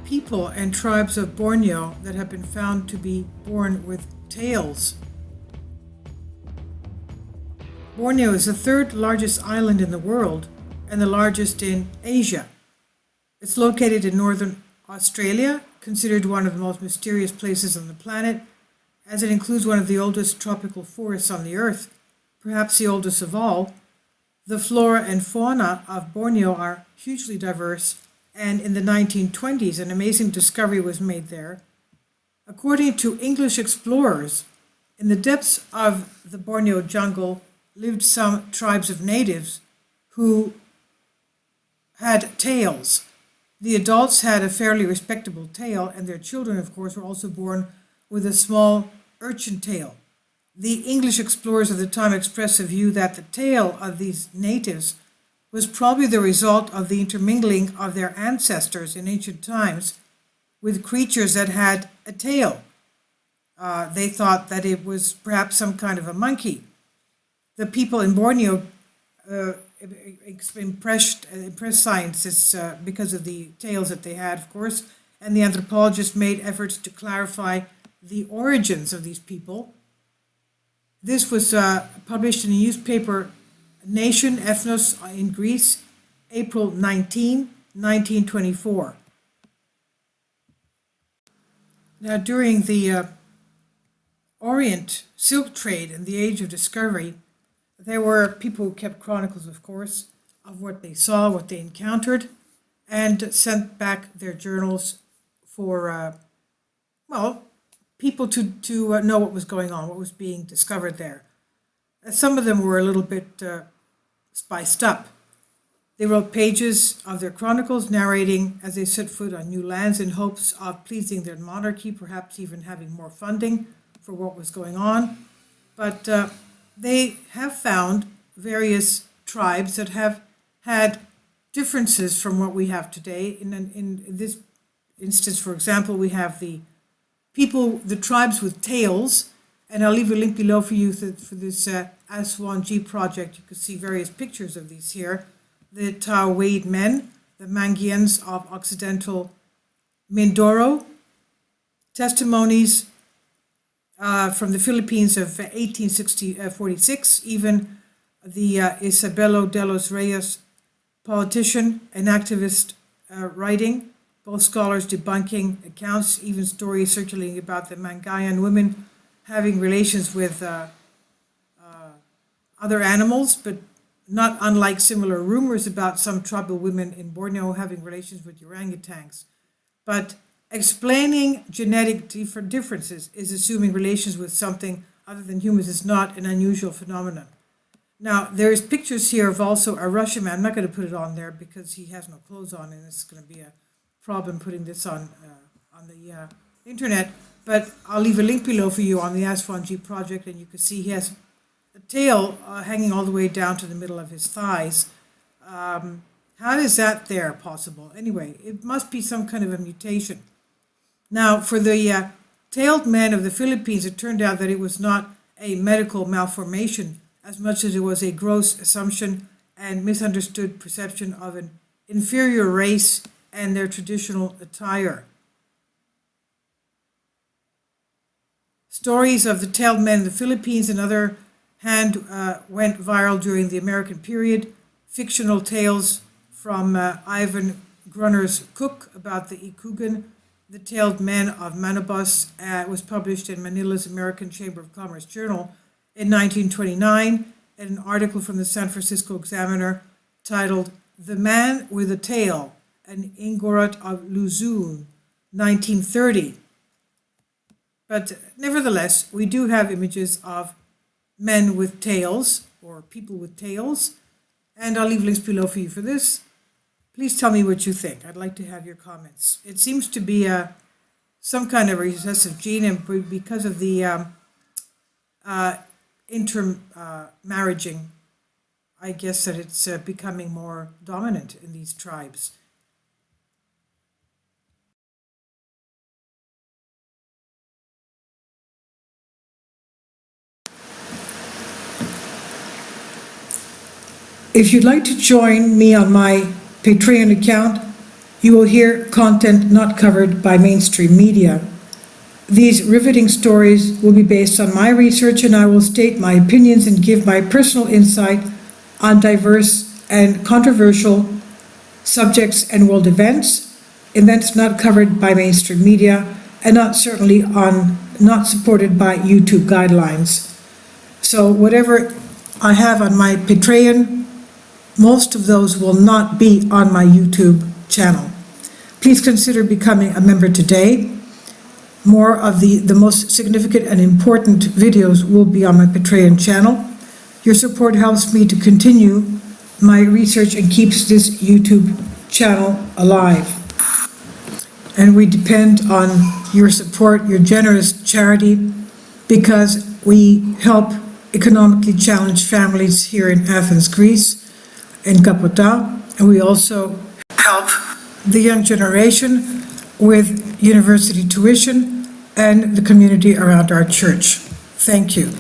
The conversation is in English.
people and tribes of Borneo that have been found to be born with tails. Borneo is the third largest island in the world and the largest in Asia. It's located in northern Australia, considered one of the most mysterious places on the planet, as it includes one of the oldest tropical forests on the earth, perhaps the oldest of all. The flora and fauna of Borneo are hugely diverse, and in the 1920s, an amazing discovery was made there. According to English explorers, in the depths of the Borneo jungle lived some tribes of natives who had tails. The adults had a fairly respectable tail, and their children, of course, were also born with a small urchin tail. The English explorers of the time expressed a view that the tail of these natives was probably the result of the intermingling of their ancestors in ancient times with creatures that had a tail. They thought that it was perhaps some kind of a monkey. The people in Borneo impressed scientists because of the tails that they had, of course, and the anthropologists made efforts to clarify the origins of these people. This was published in the newspaper Nation Ethnos in Greece, April 19, 1924. Now, during the Orient silk trade and the Age of Discovery, there were people who kept chronicles, of course, of what they saw, what they encountered, and sent back their journals for, people to know what was going on, what was being discovered there. Some of them were a little bit spiced up. They wrote pages of their chronicles narrating as they set foot on new lands in hopes of pleasing their monarchy, perhaps even having more funding for what was going on. But they have found various tribes that have had differences from what we have today. In this instance, for example, we have the tribes with tails, and I'll leave a link below for you for this Aswanji project. You can see various pictures of these here. The Tawade men, the Mangyans of Occidental Mindoro, testimonies from the Philippines of 1846, even the Isabelo de los Reyes politician and activist writing, both scholars debunking accounts, even stories circulating about the Mangayan women having relations with other animals, but not unlike similar rumors about some tribal women in Borneo having relations with orangutans. But explaining genetic differences is assuming relations with something other than humans is not an unusual phenomenon. Now, there's pictures here of also a Russian man. I'm not going to put it on there because he has no clothes on, and it's going to be a problem putting this on the internet. But I'll leave a link below for you on the Aswanji project, and you can see he has a tail hanging all the way down to the middle of his thighs. How is that there possible? Anyway, it must be some kind of a mutation. Now, for the tailed men of the Philippines, it turned out that it was not a medical malformation as much as it was a gross assumption and misunderstood perception of an inferior race and their traditional attire. Stories of the tailed men in the Philippines, on the other hand, went viral during the American period. Fictional tales from Ivan Grunner's Cook about the Ikugan, the tailed men of Manobos, was published in Manila's American Chamber of Commerce Journal in 1929, and an article from the San Francisco Examiner titled The Man with a Tail, an Ingorot of Luzon, 1930. But nevertheless, we do have images of men with tails, or people with tails, and I'll leave links below for you for this. Please tell me what you think. I'd like to have your comments. It seems to be some kind of recessive gene, and because of the intermarriaging, I guess that it's becoming more dominant in these tribes. If you'd like to join me on my Patreon account, You will hear content not covered by mainstream media. These riveting stories will be based on my research, and I will state my opinions and give my personal insight on diverse and controversial subjects and world events not covered by mainstream media, and not supported by YouTube guidelines. So whatever I have on my Patreon, most of those will not be on my YouTube channel. Please consider becoming a member today. More of the most significant and important videos will be on my Patreon channel. Your support helps me to continue my research and keeps this YouTube channel alive. And we depend on your support, your generous charity, because we help economically challenged families here in Athens, Greece, in Kapota, and we also help the young generation with university tuition and the community around our church. Thank you.